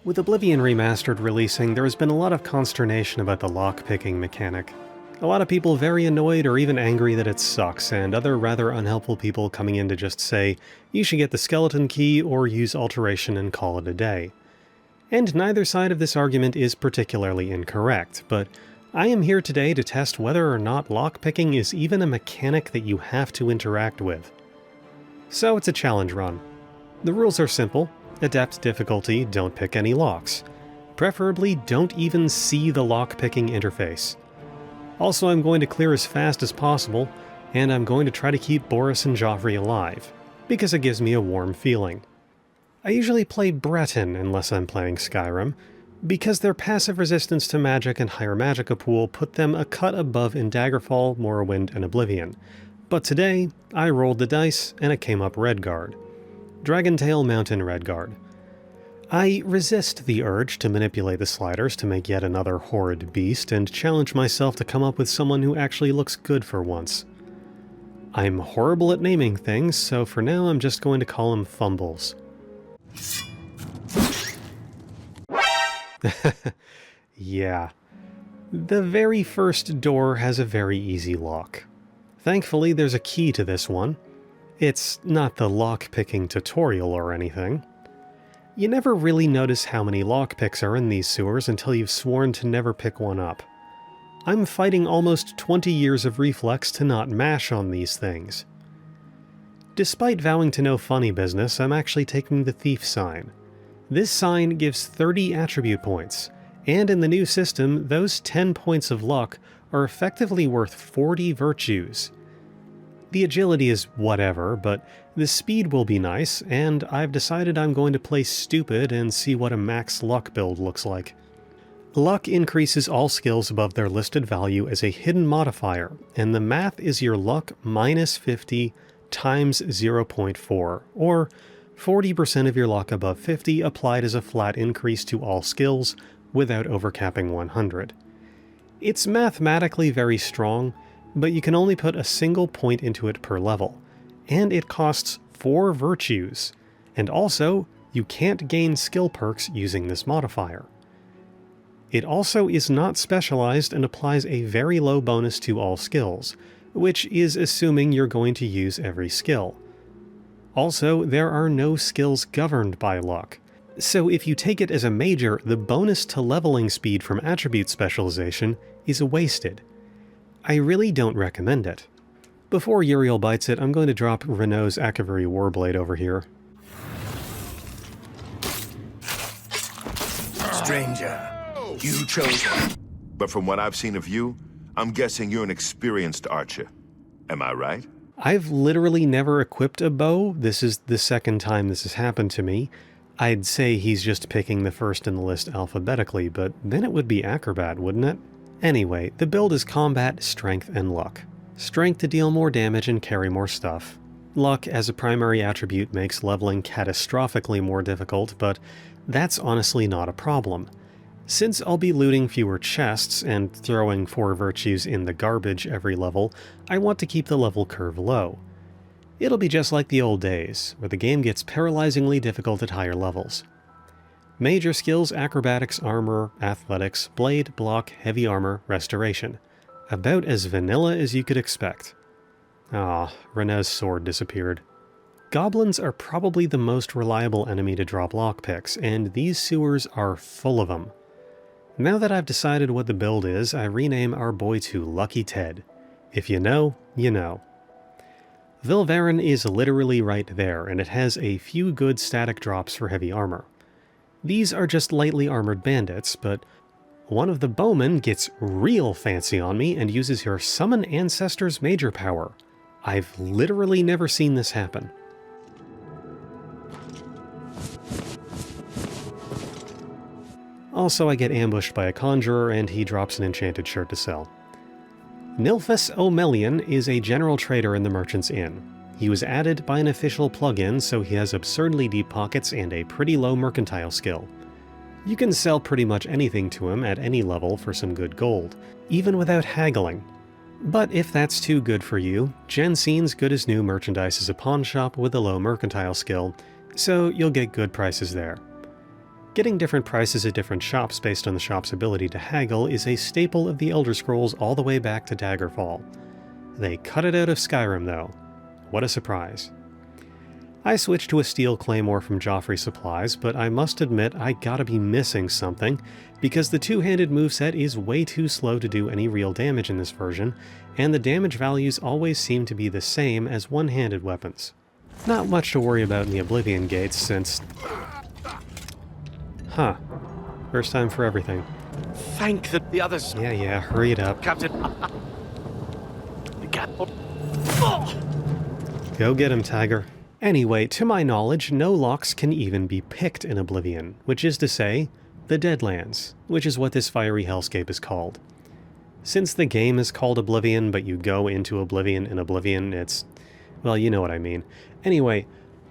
With Oblivion Remastered releasing, there has been a lot of consternation about the lock-picking mechanic. A lot of people very annoyed or even angry that it sucks, and other rather unhelpful people coming in to just say, you should get the skeleton key or use alteration and call it a day. And neither side of this argument is particularly incorrect, but I am here today to test whether or not lockpicking is even a mechanic that you have to interact with. So it's a challenge run. The rules are simple. Adept difficulty, don't pick any locks. Preferably don't even see the lock-picking interface. Also, I'm going to clear as fast as possible, and I'm going to try to keep Boris and Joffrey alive, because it gives me a warm feeling. I usually play Breton unless I'm playing Skyrim, because their passive resistance to magic and higher magicka pool put them a cut above in Daggerfall, Morrowind, and Oblivion. But today, I rolled the dice, and it came up Redguard. Dragontail Mountain Redguard. I resist the urge to manipulate the sliders to make yet another horrid beast and challenge myself to come up with someone who actually looks good for once. I'm horrible at naming things, so for now I'm just going to call him Fumbles. Yeah. The very first door has a very easy lock. Thankfully, there's a key to this one. It's not the lock-picking tutorial or anything. You never really notice how many lockpicks are in these sewers until you've sworn to never pick one up. I'm fighting almost 20 years of reflex to not mash on these things. Despite vowing to no funny business, I'm actually taking the Thief sign. This sign gives 30 attribute points, and in the new system, those 10 points of luck are effectively worth 40 virtues. The agility is whatever, but the speed will be nice, and I've decided I'm going to play stupid and see what a max luck build looks like. Luck increases all skills above their listed value as a hidden modifier, and the math is your luck minus 50 times 0.4, or 40% of your luck above 50 applied as a flat increase to all skills without overcapping 100. It's mathematically very strong, but you can only put a single point into it per level, and it costs 4 virtues, and also, you can't gain skill perks using this modifier. It also is not specialized and applies a very low bonus to all skills, which is assuming you're going to use every skill. Also, there are no skills governed by luck, so if you take it as a major, the bonus to leveling speed from attribute specialization is wasted. I really don't recommend it. Before Uriel bites it, I'm going to drop Renault's Akaviri Warblade over here. Stranger, you chose... But from what I've seen of you, I'm guessing you're an experienced archer. Am I right? I've literally never equipped a bow. This is the second time this has happened to me. I'd say he's just picking the first in the list alphabetically, but then it would be Acrobat, wouldn't it? Anyway, the build is combat, strength, and luck. Strength to deal more damage and carry more stuff. Luck as a primary attribute makes leveling catastrophically more difficult, but that's honestly not a problem. Since I'll be looting fewer chests and throwing 4 virtues in the garbage every level, I want to keep the level curve low. It'll be just like the old days, where the game gets paralyzingly difficult at higher levels. Major skills: acrobatics, armor, athletics, blade, block, heavy armor, restoration. About as vanilla as you could expect. Ah, Renault's sword disappeared. Goblins are probably the most reliable enemy to drop lockpicks, and these sewers are full of them. Now that I've decided what the build is, I rename our boy to Lucky Ted. If you know, you know. Vilverin is literally right there, and it has a few good static drops for heavy armor. These are just lightly armored bandits, but one of the bowmen gets real fancy on me and uses your Summon Ancestors major power. I've literally never seen this happen. Also, I get ambushed by a conjurer and he drops an enchanted shirt to sell. Nilphus O'Melion is a general trader in the Merchant's Inn. He was added by an official plugin, so he has absurdly deep pockets and a pretty low mercantile skill. You can sell pretty much anything to him at any level for some good gold, even without haggling. But if that's too good for you, Jensen's Good as New merchandise is a pawn shop with a low mercantile skill, so you'll get good prices there. Getting different prices at different shops based on the shop's ability to haggle is a staple of the Elder Scrolls all the way back to Daggerfall. They cut it out of Skyrim though. What a surprise. I switched to a steel claymore from Joffrey Supplies, but I must admit I gotta be missing something, because the two-handed moveset is way too slow to do any real damage in this version, and the damage values always seem to be the same as one-handed weapons. Not much to worry about in the Oblivion gates since... Huh. First time for everything. Thank the others. Yeah, hurry it up. Captain. The cat. Go get him, Tiger. Anyway, to my knowledge, no locks can even be picked in Oblivion, which is to say, the Deadlands, which is what this fiery hellscape is called. Since the game is called Oblivion, but you go into Oblivion in Oblivion, it's... well, you know what I mean. Anyway,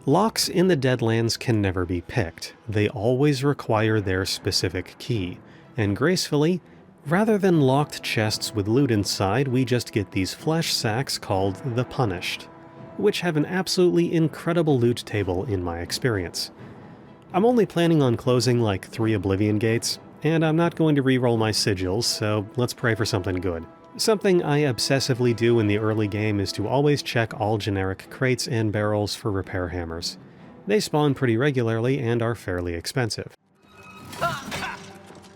locks in the Deadlands can never be picked. They always require their specific key, and gracefully, rather than locked chests with loot inside, we just get these flesh sacks called the Punished, which have an absolutely incredible loot table in my experience. I'm only planning on closing like 3 Oblivion gates, and I'm not going to re-roll my sigils, so let's pray for something good. Something I obsessively do in the early game is to always check all generic crates and barrels for repair hammers. They spawn pretty regularly and are fairly expensive.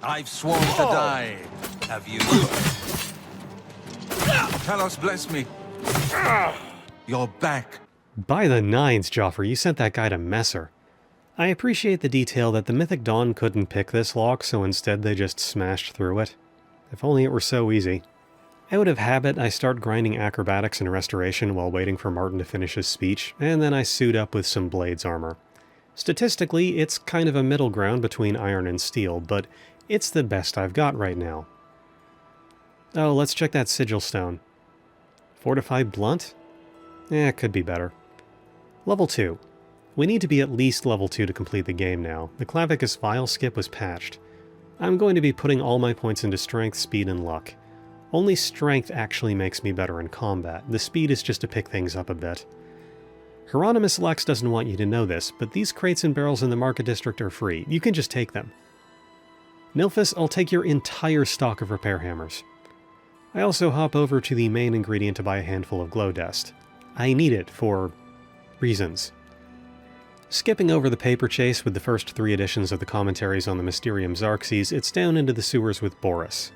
I've sworn to die. Have you? Talos bless me. You're back. By the nines, Joffrey, you sent that guy to Messer. I appreciate the detail that the Mythic Dawn couldn't pick this lock, so instead they just smashed through it. If only it were so easy. Out of habit, I start grinding acrobatics and restoration while waiting for Martin to finish his speech, and then I suit up with some Blades armor. Statistically, it's kind of a middle ground between iron and steel, but it's the best I've got right now. Oh, let's check that sigil stone. Fortified blunt? It could be better. Level 2. We need to be at least level 2 to complete the game now. The Clavicus Vial skip was patched. I'm going to be putting all my points into strength, speed, and luck. Only strength actually makes me better in combat. The speed is just to pick things up a bit. Hieronymus Lex doesn't want you to know this, but these crates and barrels in the Market District are free. You can just take them. Nilphys, I'll take your entire stock of repair hammers. I also hop over to the main ingredient to buy a handful of glow dust. I need it for... reasons. Skipping over the paper chase with the first 3 editions of the commentaries on the Mysterium Xarxes, it's down into the sewers with Boris.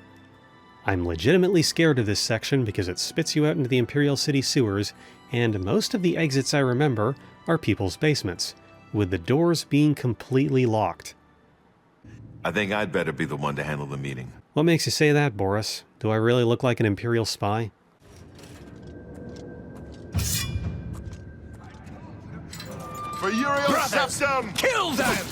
I'm legitimately scared of this section because it spits you out into the Imperial City sewers, and most of the exits I remember are people's basements, with the doors being completely locked. I think I'd better be the one to handle the meeting. What makes you say that, Boris? Do I really look like an Imperial spy? For Uriel Septum! Kill them!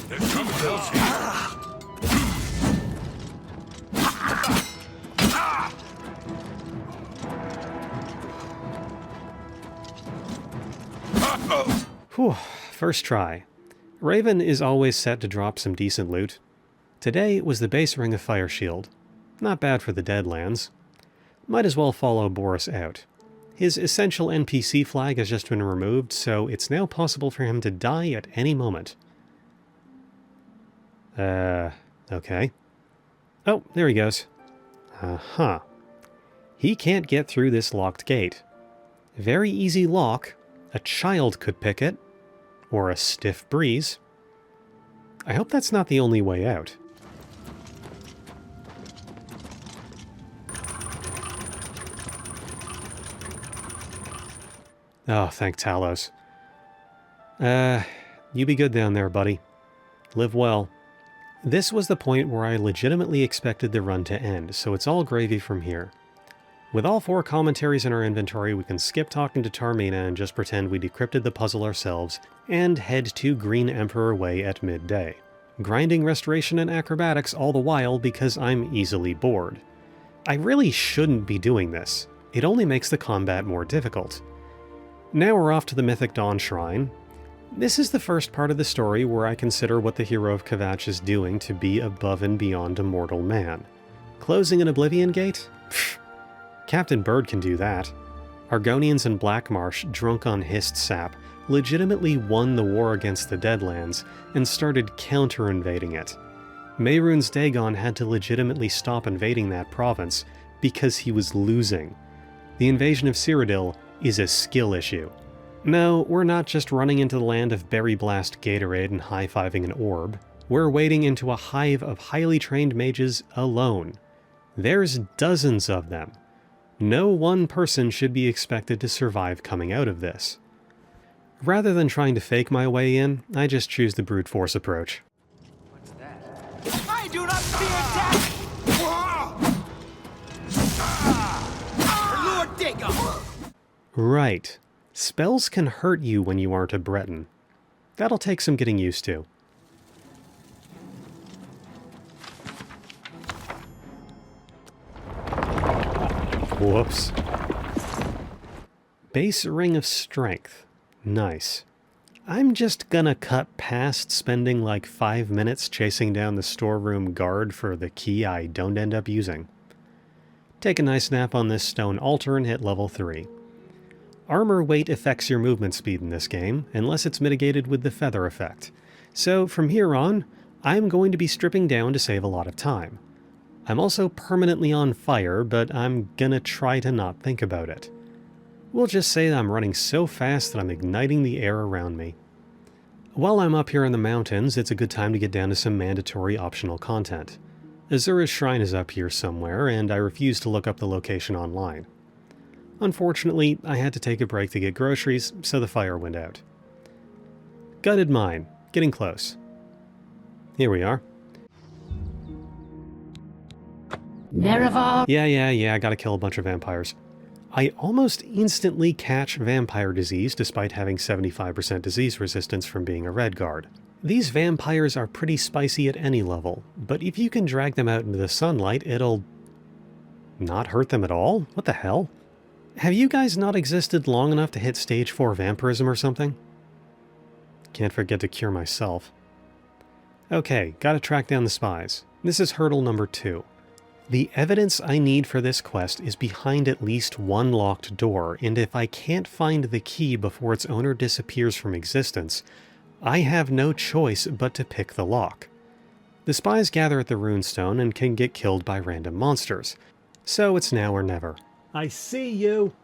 Whew, first try. Raven is always set to drop some decent loot. Today was the base ring of Fire Shield. Not bad for the Deadlands. Might as well follow Boris out. His essential NPC flag has just been removed, so it's now possible for him to die at any moment. Okay. Oh, there he goes. Uh-huh. He can't get through this locked gate. Very easy lock. A child could pick it. Or a stiff breeze. I hope that's not the only way out. Oh, thank Talos. You be good down there, buddy. Live well. This was the point where I legitimately expected the run to end, so it's all gravy from here. With all 4 commentaries in our inventory, we can skip talking to Tarmina and just pretend we decrypted the puzzle ourselves, and head to Green Emperor Way at midday. Grinding restoration and acrobatics all the while because I'm easily bored. I really shouldn't be doing this. It only makes the combat more difficult. Now we're off to the Mythic Dawn Shrine. This is the first part of the story where I consider what the hero of Kvatch is doing to be above and beyond a mortal man. Closing an Oblivion gate? Pfft. Captain Bird can do that. Argonians in Blackmarsh, drunk on hissed sap, legitimately won the war against the Deadlands and started counter-invading it. Mehrunes Dagon had to legitimately stop invading that province because he was losing. The invasion of Cyrodiil is a skill issue. No, we're not just running into the land of Berry Blast Gatorade and high-fiving an orb. We're wading into a hive of highly trained mages alone. There's dozens of them. No one person should be expected to survive coming out of this. Rather than trying to fake my way in, I just choose the brute force approach. I do not fear death! Lord Dagon! Right. Spells can hurt you when you aren't a Breton. That'll take some getting used to. Whoops. Base Ring of Strength. Nice. I'm just gonna cut past spending like 5 minutes chasing down the storeroom guard for the key I don't end up using. Take a nice nap on this stone altar and hit level 3. Armor weight affects your movement speed in this game, unless it's mitigated with the feather effect. So from here on, I'm going to be stripping down to save a lot of time. I'm also permanently on fire, but I'm gonna try to not think about it. We'll just say that I'm running so fast that I'm igniting the air around me. While I'm up here in the mountains, it's a good time to get down to some mandatory optional content. Azura's Shrine is up here somewhere, and I refuse to look up the location online. Unfortunately, I had to take a break to get groceries, so the fire went out. Gutted Mine. Getting close. Here we are. Nerevar. Yeah, I gotta kill a bunch of vampires. I almost instantly catch vampire disease despite having 75% disease resistance from being a red guard. These vampires are pretty spicy at any level, but if you can drag them out into the sunlight, it'll not hurt them at all? What the hell? Have you guys not existed long enough to hit stage 4 vampirism or something? Can't forget to cure myself. Okay, gotta track down the spies. This is hurdle number 2. The evidence I need for this quest is behind at least one locked door, and if I can't find the key before its owner disappears from existence, I have no choice but to pick the lock. The spies gather at the runestone and can get killed by random monsters, so it's now or never. I see you!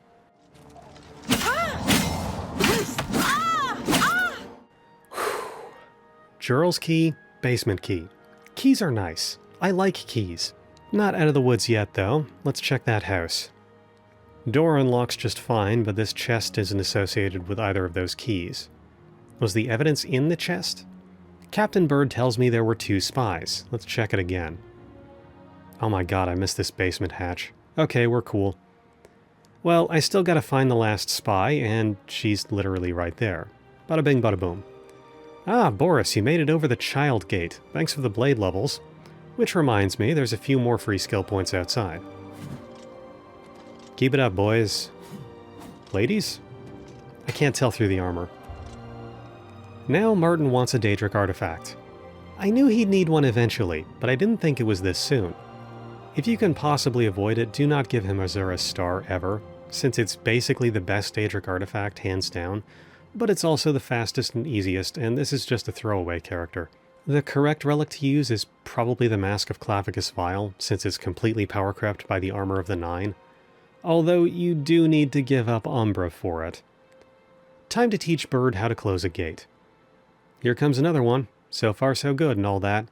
Jural's key, basement key. Keys are nice. I like keys. Not out of the woods yet, though. Let's check that house. Door unlocks just fine, but this chest isn't associated with either of those keys. Was the evidence in the chest? Captain Bird tells me there were 2 spies. Let's check it again. Oh my god, I missed this basement hatch. Okay, we're cool. Well, I still gotta find the last spy, and she's literally right there. Bada bing, bada boom. Ah, Boris, you made it over the child gate. Thanks for the blade levels. Which reminds me, there's a few more free skill points outside. Keep it up, boys. Ladies? I can't tell through the armor. Now Martin wants a Daedric artifact. I knew he'd need one eventually, but I didn't think it was this soon. If you can possibly avoid it, do not give him Azura's Star ever, since it's basically the best Daedric artifact, hands down, but it's also the fastest and easiest, and this is just a throwaway character. The correct relic to use is probably the Mask of Clavicus Vile, since it's completely power-crept by the Armor of the Nine, although you do need to give up Umbra for it. Time to teach Bird how to close a gate. Here comes another one. So far so good and all that.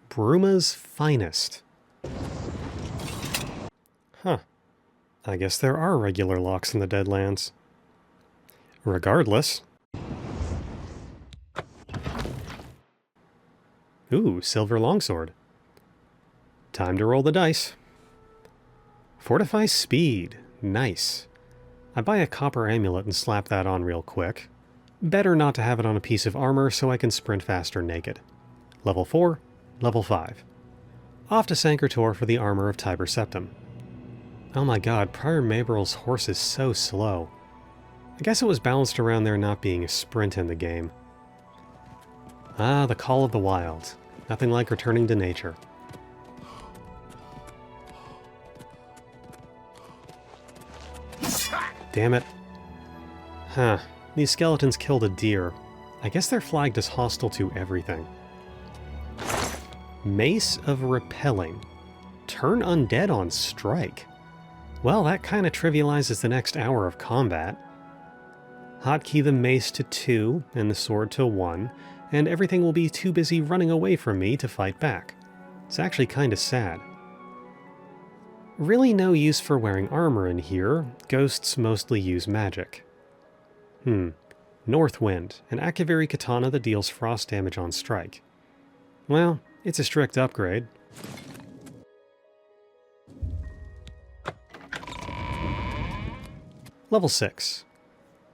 Bruma's finest. Huh. I guess there are regular locks in the Deadlands. Regardless. Ooh, silver longsword. Time to roll the dice. Fortify speed. Nice. I buy a copper amulet and slap that on real quick. Better not to have it on a piece of armor so I can sprint faster naked. Level 4, level 5. Off to Sancretor for the armor of Tiber Septim. Oh my god, Prior Maberl's horse is so slow. I guess it was balanced around there not being a sprint in the game. Ah, the Call of the Wild. Nothing like returning to nature. Damn it. Huh. These skeletons killed a deer. I guess they're flagged as hostile to everything. Mace of Repelling. Turn undead on strike. Well, that kind of trivializes the next hour of combat. Hotkey the mace to 2 and the sword to 1, and everything will be too busy running away from me to fight back. It's actually kind of sad. Really no use for wearing armor in here. Ghosts mostly use magic. Northwind, an Akaviri katana that deals frost damage on strike. Well, it's a strict upgrade. Level 6.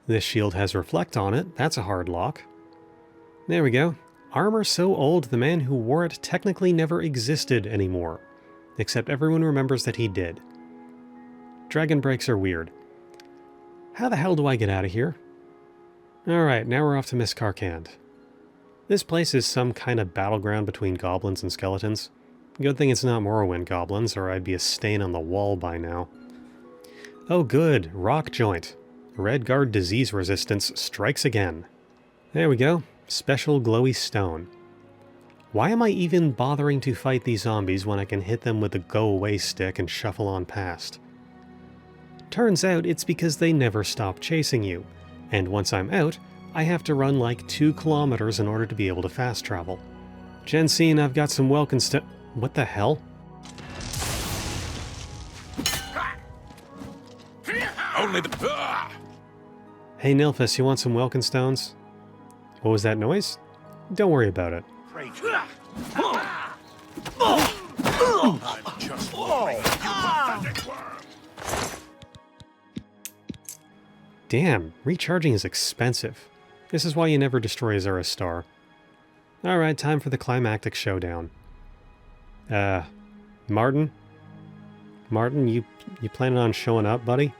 This shield has Reflect on it. That's a hard lock. There we go. Armor so old the man who wore it technically never existed anymore. Except everyone remembers that he did. Dragon breaks are weird. How the hell do I get out of here? Alright, now we're off to Miss Karkand. This place is some kind of battleground between goblins and skeletons. Good thing it's not Morrowind goblins, or I'd be a stain on the wall by now. Oh good, rock joint. Redguard disease resistance strikes again. There we go, special glowy stone. Why am I even bothering to fight these zombies when I can hit them with the go-away stick and shuffle on past? Turns out it's because they never stop chasing you, and once I'm out, I have to run like 2 kilometers in order to be able to fast travel. Jensine, I've got some Welkenstone. What the hell? Only the... Hey Nilphus, you want some Welkenstones? What was that noise? Don't worry about it. Damn, recharging is expensive. This is why you never destroy Azura's Star. Alright, time for the climactic showdown. Martin? Martin, you planning on showing up, buddy?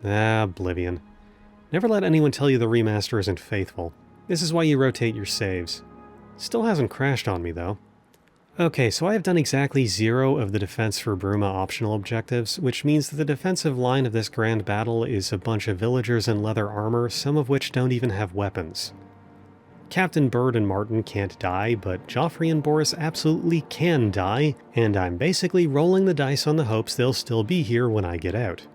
Oblivion. Never let anyone tell you the remaster isn't faithful. This is why you rotate your saves. Still hasn't crashed on me, though. Okay, so I have done exactly 0 of the Defense for Bruma optional objectives, which means that the defensive line of this grand battle is a bunch of villagers in leather armor, some of which don't even have weapons. Captain Bird and Martin can't die, but Joffrey and Boris absolutely can die, and I'm basically rolling the dice on the hopes they'll still be here when I get out.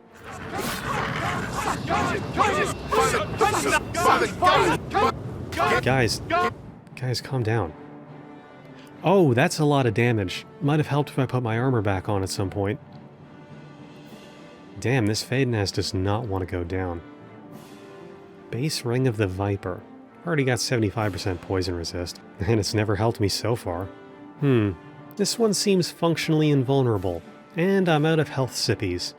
Guys, calm down. Oh, that's a lot of damage. Might have helped if I put my armor back on at some point. Damn, this Fadenaz does not want to go down. Base Ring of the Viper. Already got 75% poison resist, and it's never helped me so far. This one seems functionally invulnerable, and I'm out of health sippies.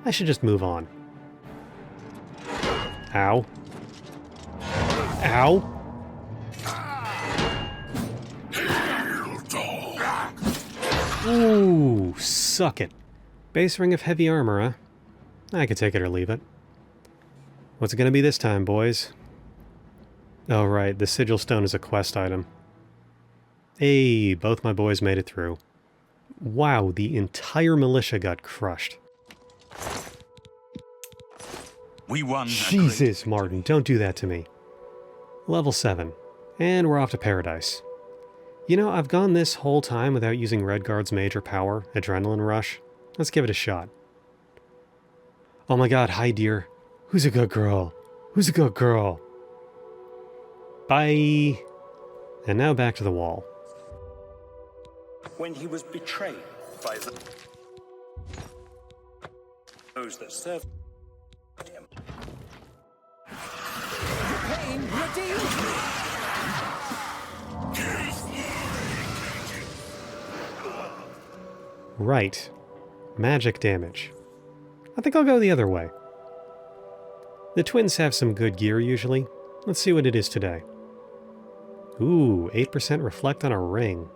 I should just move on. Ow. Ow! Ooh, suck it. Base Ring of Heavy Armor, huh? I could take it or leave it. What's it gonna be this time, boys? Oh right, the Sigil Stone is a quest item. Hey, both my boys made it through. Wow, the entire militia got crushed. We won. Jesus, Martin, don't do that to me. Level 7. And we're off to Paradise. You know, I've gone this whole time without using Redguard's major power, Adrenaline Rush. Let's give it a shot. Oh my god, hi dear. Who's a good girl? Who's a good girl? Bye! And now back to the wall. When he was betrayed by those that served him. Pain redeemed. Right. Magic damage. I think I'll go the other way. The twins have some good gear usually. Let's see what it is today. Ooh, 8% reflect on a ring.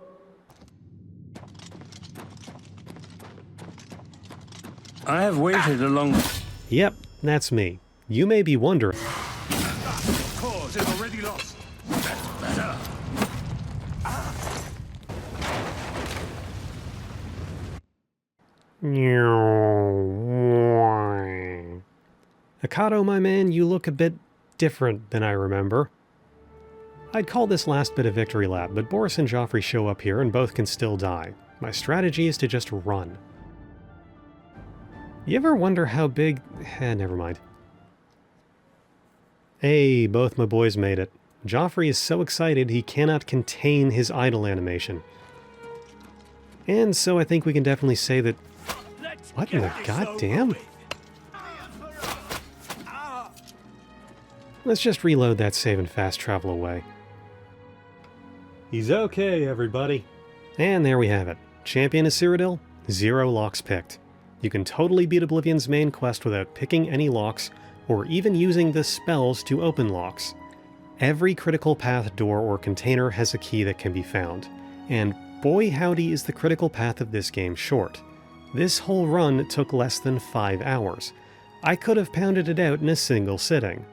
I have waited a long... Yep, that's me. You may be wondering... Cause is already lost. That's better. Akato, my man, you look a bit different than I remember. I'd call this last bit a victory lap, but Boris and Joffrey show up here and both can still die. My strategy is to just run. You ever wonder how big... never mind. Hey, both my boys made it. Joffrey is so excited he cannot contain his idle animation. And so I think we can definitely say that... What in the goddamn? Let's just reload that save and fast travel away. He's okay, everybody. And there we have it. Champion is Cyrodiil, 0 locks picked. You can totally beat Oblivion's main quest without picking any locks, or even using the spells to open locks. Every critical path door or container has a key that can be found, and boy howdy is the critical path of this game short. This whole run took less than 5 hours. I could have pounded it out in a single sitting.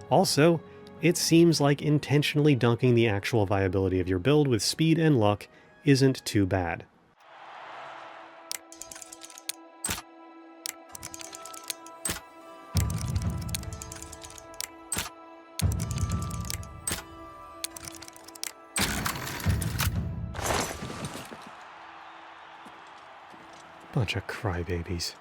Also, it seems like intentionally dunking the actual viability of your build with speed and luck isn't too bad. Bunch of crybabies.